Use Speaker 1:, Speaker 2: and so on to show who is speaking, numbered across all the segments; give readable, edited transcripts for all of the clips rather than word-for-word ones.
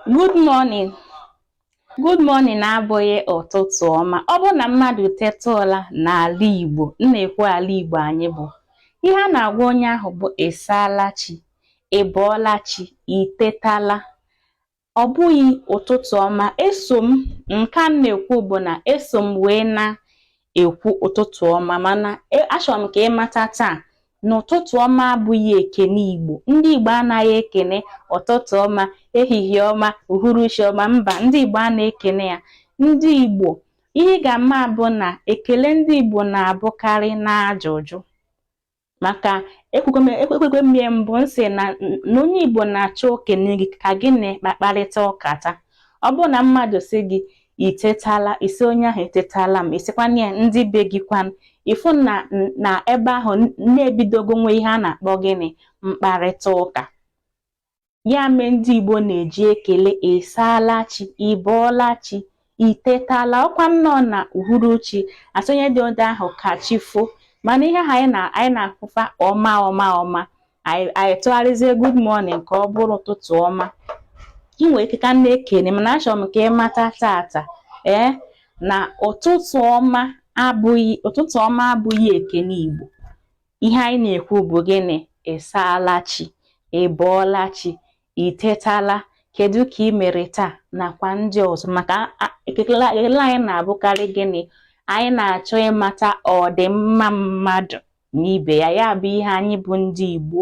Speaker 1: Good morning. Good morning abụghị ụtụtụ ọma. Ọ bụ na mmadụ tetụla n'ala Igbo, na-ekwu ala Igbo anyị bụ. Ihe a na-agwa onye ahụ bụ ịsaala chi, ịbọọla chi, itetala. Ọ bụghị ụtụtụ ọma. Eso m nke a na-ekwu bụ na eso m wee na-ekwu ụtụtụ ọma, mana achọrọ m ka ị mata taa na ụtụtụ ọma abụghị ekene Igbo. Ndị Igbo anaghị ekene ụtụtụ ọma, ehihie ọma, uhuruchi ọma. Mba, ndị Igbo a na-ekene ya. Ndị Igbo, ihe ga-ama bụ na ekele ndị Igbo na-abụkarị n'ajụjụ. Maka ekwekwe mmie mbụ nsị na onye Igbo na-achọ okene gị ka gị na-akparịta ụka taa. Ọ bụ na mmadụ sị gị itetala, isi onye ahụ etetala m, isikwana ya ndị be gị kwanụ, ifu na ebe ahụ na-ebidogo nwe ihe a na-akpọ gịnị mkparịta ụka. Ya mee ndị Igbo na-eji ekele ịsaala chi, ịbọọla chi, itetala. Ọkwa nnọọ na uhuruchi asonye dị ụdị ahụ ka chi fo, mana ihe ahụ anyị na-afụfa ọma anyị tụgharịzie good morning ka ọ bụrụ ụtụtụ ọma. Ị nwere ike ka na-ekene, mana achọrọ m ka ị mata tata na ụtụtụ ọma abụghị ekene Igbo. Ihe anyị na-ekwu bụ gịnị? Ịsaala chi, ịbọọla chi, itetala. Kedu ka ị mere taa nakwa ndị ọzọ? Maka ekele anyị na-abụkarị gịnị? Anyị na-achọ ịmata ọdịmma mmadụ na ibe ya. Ya bụ ihe anyị bụ ndị Igbo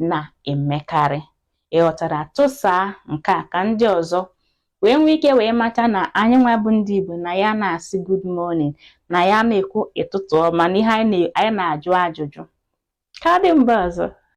Speaker 1: na-emekarị. Ịghọtara? Tụsaa nke a ka ndị ọzọ wee nwee ike wee mata na anyị nwa bụ ndị Igbo na ya na-asị good morning, na ya na-ekwu ụtụtụ ọma, na ihe anyị na-ajụ ajụjụ. Ka dị mgbe ọzọ.